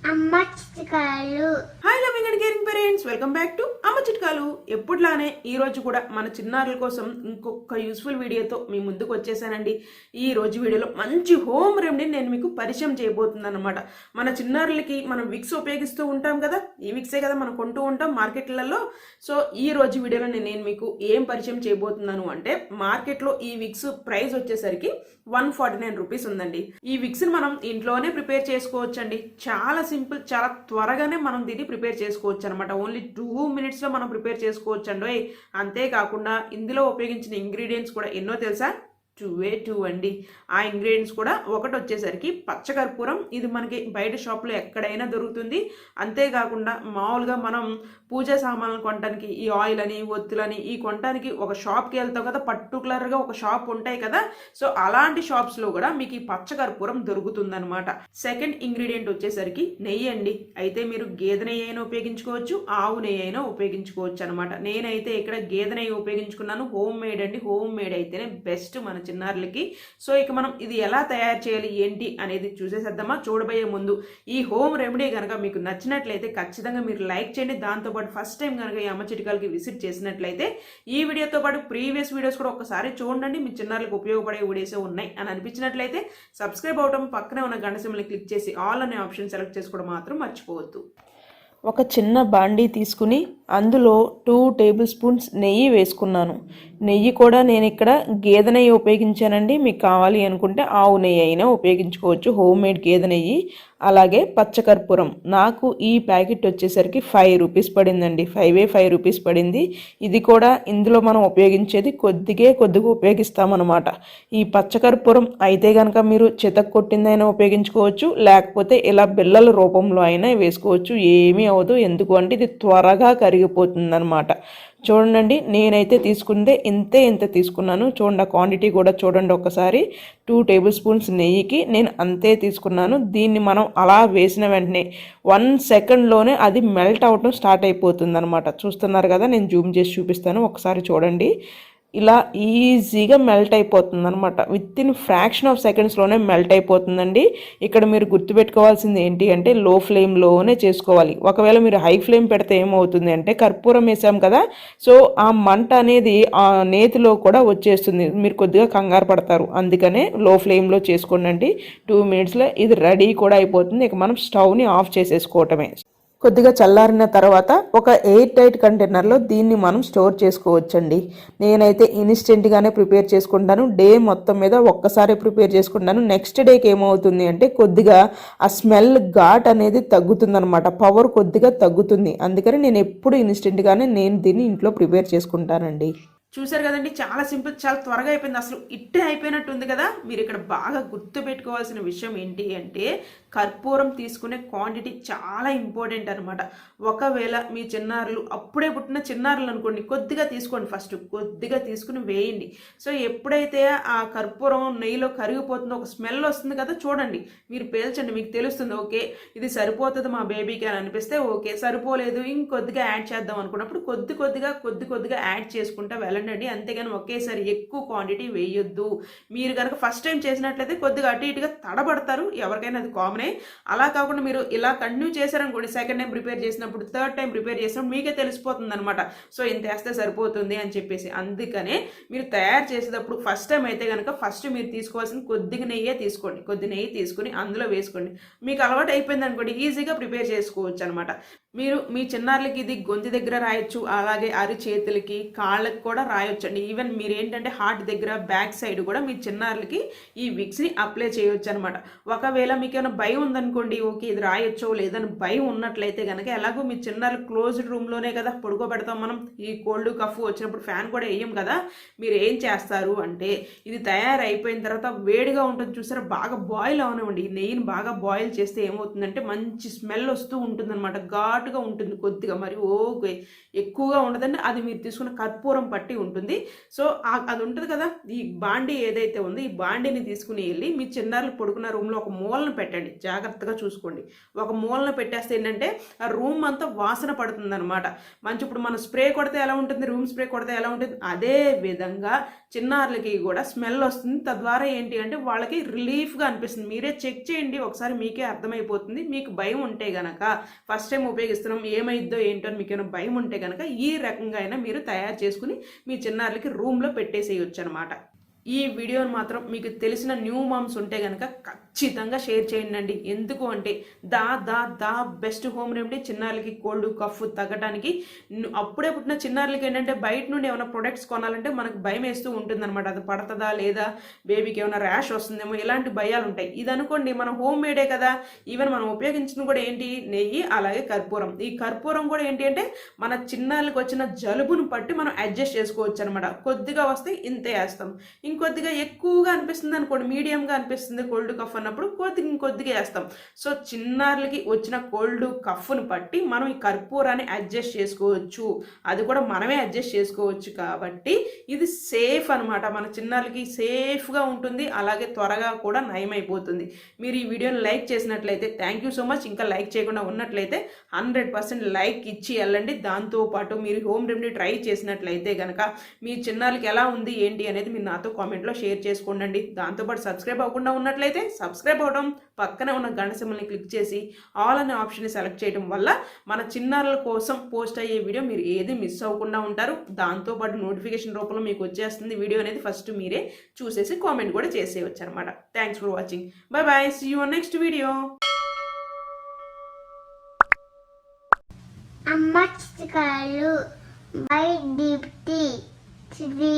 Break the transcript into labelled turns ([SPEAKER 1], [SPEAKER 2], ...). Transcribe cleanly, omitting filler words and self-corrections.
[SPEAKER 1] అమ్మ చిట్కాలు.
[SPEAKER 2] Hi loving and caring parents, welcome back to అమ్మ చిట్కాలు. ఎప్పుడులానే ఈ రోజు కూడా మన చిన్నారుల కోసం ఇంకొక యూస్ఫుల్ వీడియోతో మీ ముందుకు వచ్చేసానండి. ఈ రోజు వీడియోలో మంచి హోమ్ రెమెడీని నేను మీకు పరిచయం చేయబోతున్నాను అనమాట. మన చిన్నారులకి మనం విక్స్ ఉపయోగిస్తూ ఉంటాం కదా, ఈ విక్సే కదా మనం కొంటూ ఉంటాం మార్కెట్లలో. సో ఈ రోజు వీడియోలో నేను మీకు ఏం పరిచయం చేయబోతున్నాను అంటే, మార్కెట్లో ఈ విక్స్ ప్రైస్ వచ్చేసరికి 149 రూపీస్ ఉందండి. ఈ విక్స్ని మనం ఇంట్లోనే ప్రిపేర్ చేసుకోవచ్చండి. చాలా సింపుల్, చాలా త్వరగానే మనం దీన్ని ప్రిపేర్ చేసుకోవచ్చు అనమాట. ఓన్లీ 2 minutesలో మనం ప్రిపేర్ చేసుకోవచ్చు అండి. అంతేకాకుండా ఇందులో ఉపయోగించిన ఇంగ్రీడియంట్స్ కూడా ఎన్నో తెలుసా? 2 అండి. ఆ ఇంగ్రీడియంట్స్ కూడా ఒకటి వచ్చేసరికి పచ్చకర్పూరం. ఇది మనకి బయట షాప్లో ఎక్కడైనా దొరుకుతుంది. అంతేకాకుండా మామూలుగా మనం పూజా సామాన్లు కొనడానికి ఈ ఆయిల్ అని, ఒత్తులని ఈ కొనడానికి ఒక షాప్కి వెళ్తాం కదా, పర్టికులర్గా ఒక షాప్ ఉంటాయి కదా. సో అలాంటి షాప్స్లో కూడా మీకు ఈ పచ్చకర్పూరం దొరుకుతుందనమాట. సెకండ్ ఇంగ్రీడియంట్ వచ్చేసరికి నెయ్యి అండి. అయితే మీరు గేదె నెయ్యి అయినా ఉపయోగించుకోవచ్చు, ఆవు నెయ్యి అయినా ఉపయోగించుకోవచ్చు అనమాట. నేనైతే ఇక్కడ గేదె నెయ్యి ఉపయోగించుకున్నాను. హోమ్ మేడ్ అండి. హోమ్ మేడ్ అయితేనే బెస్ట్ మన చిన్నారులకి. సో ఇక మనం ఇది ఎలా తయారు చేయాలి ఏంటి అనేది చూసేసేద్దామా. చూడబోయే ముందు ఈ హోమ్ రెమెడీ కనుక మీకు నచ్చినట్లయితే ఖచ్చితంగా మీరు లైక్ చేయండి. దాంతోపాటు ఫస్ట్ టైం కనుక ఈ అమ్మ చిట్కాలకి విజిట్ చేసినట్లయితే ఈ వీడియోతో పాటు ప్రీవియస్ వీడియోస్ కూడా ఒకసారి చూడండి. మీ చిన్నారులకు ఉపయోగపడే వీడియోస్ ఉన్నాయి అని అనిపించినట్లయితే సబ్స్క్రైబ్ అవడం, పక్కనే ఉన్న గంట సింబల్ని క్లిక్ చేసి ఆల్ అనే ఆప్షన్ సెలెక్ట్ చేసుకోవడం మాత్రం మర్చిపోవద్దు. ఒక చిన్న బాండీ తీసుకుని అందులో 2 టేబుల్ స్పూన్స్ నెయ్యి వేసుకున్నాను. నెయ్యి కూడా నేను ఇక్కడ గేదె నెయ్యి ఉపయోగించానండి. మీకు కావాలి అనుకుంటే ఆవు నెయ్యి అయినా ఉపయోగించుకోవచ్చు, హోమ్ మేడ్ గేదె నెయ్యి. అలాగే పచ్చకర్పూరం నాకు ఈ ప్యాకెట్ వచ్చేసరికి 5 రూపీస్ పడిందండి. 5 రూపీస్ పడింది. ఇది కూడా ఇందులో మనం ఉపయోగించేది కొద్దిగా ఉపయోగిస్తామన్నమాట. ఈ పచ్చకర్పూరం అయితే కనుక మీరు చితక కొట్టిందైనా ఉపయోగించుకోవచ్చు, లేకపోతే ఇలా బిళ్ళల రూపంలో అయినా వేసుకోవచ్చు. ఏమీ అవ్వదు. ఎందుకు అంటే ఇది త్వరగా కరిగిపోతుంది అనమాట. చూడండి, నేనైతే తీసుకుందే ఇంత తీసుకున్నాను. చూడండి, క్వాంటిటీ కూడా చూడండి ఒకసారి. 2 టేబుల్ స్పూన్స్ నెయ్యికి నేను అంతే తీసుకున్నాను. దీన్ని మనం అలా వేసిన వెంటనే 1 సెకండ్లోనే అది మెల్ట్ అవటం స్టార్ట్ అయిపోతుంది అనమాట. చూస్తున్నారు కదా, నేను జూమ్ చేసి చూపిస్తాను ఒకసారి చూడండి. ఇలా ఈజీగా మెల్ట్ అయిపోతుంది అనమాట. విత్ ఇన్ ఫ్రాక్షన్ ఆఫ్ సెకండ్స్లోనే మెల్ట్ అయిపోతుందండి. ఇక్కడ మీరు గుర్తుపెట్టుకోవాల్సింది ఏంటి అంటే, లో ఫ్లేమ్లోనే చేసుకోవాలి. ఒకవేళ మీరు హై ఫ్లేమ్ పెడితే ఏమవుతుంది అంటే, కర్పూరం వేసాం కదా, సో ఆ మంట అనేది ఆ నేతిలో కూడా వచ్చేస్తుంది. మీరు కొద్దిగా కంగారు పడతారు. అందుకనే లో ఫ్లేమ్లో చేసుకోండి. 2 minutesలో ఇది రెడీ కూడా అయిపోతుంది. ఇక మనం స్టవ్ని ఆఫ్ చేసేసుకోవటమే. కొద్దిగా చల్లారిన తర్వాత ఒక ఎయిర్ టైట్ కంటైనర్లో దీన్ని మనం స్టోర్ చేసుకోవచ్చండి. నేనైతే ఇన్స్టెంట్గానే ప్రిపేర్ చేసుకుంటాను. డే మొత్తం మీద ఒక్కసారి ప్రిపేర్ చేసుకుంటాను. నెక్స్ట్ డేకి ఏమవుతుంది అంటే, కొద్దిగా ఆ స్మెల్ ఘాట్ అనేది తగ్గుతుందనమాట. పవర్ కొద్దిగా తగ్గుతుంది. అందుకని నేను ఎప్పుడు ఇన్స్టెంట్గానే దీన్ని ఇంట్లో ప్రిపేర్ చేసుకుంటానండి. చూసారు కదండి, చాలా సింపుల్, చాలా త్వరగా అయిపోయింది. అసలు ఇట్టే అయిపోయినట్టు ఉంది కదా. మీరు ఇక్కడ బాగా గుర్తు పెట్టుకోవాల్సిన విషయం ఏంటి అంటే, కర్పూరం తీసుకునే క్వాంటిటీ చాలా ఇంపార్టెంట్ అనమాట. ఒకవేళ మీ చిన్నారులు అప్పుడే పుట్టిన చిన్నారులు అనుకోండి, కొద్దిగా తీసుకోండి. ఫస్ట్ కొద్దిగా తీసుకుని వేయండి. సో ఎప్పుడైతే ఆ కర్పూరం నెయ్యిలో కరిగిపోతుందో ఒక స్మెల్ వస్తుంది కదా, చూడండి, మీరు పేల్చండి, మీకు తెలుస్తుంది. ఓకే, ఇది సరిపోతుంది మా బేబీకి అని అనిపిస్తే ఓకే, సరిపోలేదు ఇంకొద్దిగా యాడ్ చేద్దాం అనుకున్నప్పుడు కొద్దిగా యాడ్ చేసుకుంటా వెళ్ళండి. అంతేగాని ఒకేసారి ఎక్కువ క్వాంటిటీ వేయొద్దు. మీరు కనుక ఫస్ట్ టైం చేసినట్లయితే కొద్దిగా అటు ఇటుగా తడబడతారు, ఎవరికైనా అది కామనే. అలా కాకుండా మీరు ఇలా కంటిన్యూ చేశారనుకోండి, సెకండ్ టైం ప్రిపేర్ చేసినప్పుడు, థర్డ్ టైం ప్రిపేర్ చేసినప్పుడు మీకే తెలిసిపోతుంది అనమాట. సో ఇంత వేస్తే సరిపోతుంది అని చెప్పేసి. అందుకనే మీరు తయారు చేసేటప్పుడు ఫస్ట్ టైం అయితే కనుక ఫస్ట్ మీరు తీసుకోవాల్సిన కొద్దిగా నెయ్యే తీసుకోండి. కొద్ది నెయ్యి తీసుకుని అందులో వేసుకోండి. మీకు అలవాటు అయిపోయింది అనుకోండి, ఈజీగా ప్రిపేర్ చేసుకోవచ్చు అనమాట. మీరు మీ చిన్నారులకి ఇది గొంతు దగ్గర రాయొచ్చు, అలాగే అరిచేతులకి, కాళ్ళకి కూడా రాయొచ్చు అండి. ఈవెన్ మీరు ఏంటంటే హార్ట్ దగ్గర, బ్యాక్ సైడ్ కూడా మీ చిన్నారులకి ఈ విక్స్ని అప్లై చేయొచ్చు అనమాట. ఒకవేళ మీకు ఏమైనా భయం ఉందనుకోండి, ఓకే ఇది రాయొచ్చో లేదని భయం ఉన్నట్లయితే కనుక, ఎలాగో మీ చిన్నారులు క్లోజ్డ్ రూమ్లోనే కదా పడుకోబెడతాం మనం. ఈ కోల్డ్ కఫ్ వచ్చినప్పుడు ఫ్యాన్ కూడా వేయం కదా. మీరు ఏం చేస్తారు అంటే, ఇది తయారైపోయిన తర్వాత వేడిగా ఉంటుంది చూసారా, బాగా బాయిల్ అవనివ్వండి. ఈ నెయ్యిని బాగా బాయిల్ చేస్తే ఏమవుతుందంటే, మంచి స్మెల్ వస్తూ ఉంటుంది అనమాట. ఘాటుగా ఉంటుంది కొద్దిగా, మరి ఎక్కువగా ఉండదండి. అది మీరు తీసుకున్న కర్పూరం పట్టి ఉంటుంది. సో అది ఉంటుంది కదా, ఈ బాండీ ఏదైతే ఉందో ఈ బాండీని తీసుకుని వెళ్ళి మీ చిన్నారులు పడుకున్న రూమ్లో ఒక మూలను పెట్టండి. జాగ్రత్తగా చూసుకోండి. ఒక మూలన పెట్టేస్తే ఏంటంటే ఆ రూమ్ అంతా వాసన పడుతుంది అనమాట. మంచి ఇప్పుడు మనం స్ప్రే కొడితే ఎలా ఉంటుంది, రూమ్ స్ప్రే కొడితే ఎలా ఉంటుంది, అదే విధంగా చిన్నారులకి కూడా స్మెల్ వస్తుంది. తద్వారా ఏంటి అంటే వాళ్ళకి రిలీఫ్గా అనిపిస్తుంది. మీరే చెక్ చేయండి, ఒకసారి మీకే అర్థమైపోతుంది. మీకు భయం ఉంటే గనక, ఫస్ట్ టైం ఉపయోగిస్తున్నాం ఏమైద్దో ఏంటో అని మీకు ఏమైనా భయం ఉంటే కనుక ఈ రకంగా అయినా మీరు తయారు చేసుకుని మీ చిన్నారులకి రూమ్లో పెట్టేసేయచ్చు అనమాట. ఈ వీడియోని మాత్రం మీకు తెలిసిన న్యూ మామ్స్ ఉంటే కనుక ఖచ్చితంగా షేర్ చేయండి. ఎందుకు అంటే దా బెస్ట్ హోమ్ రెమెడీ చిన్నారులకి కోల్డ్ కఫ్ తగ్గడానికి. అప్పుడే పుట్టిన చిన్నారులకి ఏంటంటే బయట నుండి ఏమైనా ప్రొడక్ట్స్ కొనాలంటే మనకు భయం వేస్తూ ఉంటుంది అనమాట. అది పడుతుందా లేదా, బేబీకి ఏమైనా ర్యాష్ వస్తుందేమో, ఇలాంటి భయాలు ఉంటాయి. ఇది అనుకోండి మనం హోమ్ మేడే కదా. ఈవెన్ మనం ఉపయోగించిన కూడా ఏంటి, నెయ్యి అలాగే కర్పూరం. ఈ కర్పూరం కూడా ఏంటి అంటే మన చిన్నారులకు వచ్చిన జలుబును బట్టి మనం అడ్జస్ట్ చేసుకోవచ్చు అనమాట. కొద్దిగా వస్తే ఇంతే వేస్తాం, ఇంకొద్దిగా ఎక్కువగా అనిపిస్తుంది అనుకోండి, మీడియంగా అనిపిస్తుంది కోల్డ్ కఫ్ అన్నప్పుడు ఇంకొద్దిగా వేస్తాం. సో చిన్నారులకి వచ్చిన కోల్డ్ కఫ్ను బట్టి మనం ఈ కర్పూరాన్ని అడ్జస్ట్ చేసుకోవచ్చు. అది కూడా మనమే అడ్జస్ట్ చేసుకోవచ్చు కాబట్టి ఇది సేఫ్ అనమాట. మన చిన్నారులకి సేఫ్గా ఉంటుంది, అలాగే త్వరగా కూడా నయమైపోతుంది. మీరు ఈ వీడియోని లైక్ చేసినట్లయితే థ్యాంక్ యూ సో మచ్. ఇంకా లైక్ చేయకుండా ఉన్నట్లయితే 100% లైక్ ఇచ్చి వెళ్ళండి. దాంతోపాటు మీరు హోమ్ రెమెడీ ట్రై చేసినట్లయితే కనుక మీ చిన్నారులకి ఎలా ఉంది ఏంటి అనేది మీరు నాతో కామెంట్లో షేర్ చేసుకోండి. దాంతోపాటు సబ్స్క్రైబ్ అవ్వకుండా ఉన్నట్లయితే సబ్స్క్రైబ్ అవ్వడం, పక్కనే ఉన్న గంట సింబల్ని క్లిక్ చేసి ఆల్ అనే ఆప్షన్ని సెలెక్ట్ చేయడం వల్ల మన చిన్నారుల కోసం పోస్ట్ అయ్యే వీడియో మీరు ఏది మిస్ అవ్వకుండా ఉంటారు. దాంతోపాటు నోటిఫికేషన్ రూపంలో మీకు వచ్చేస్తుంది వీడియో అనేది. ఫస్ట్ మీరే చూసేసి కామెంట్ కూడా చేసేయచ్చు అనమాట. Thanks for watching. Bye bye, see you next video.
[SPEAKER 1] అమ్మ చిట్కాలు బై దీప్తి శ్రీ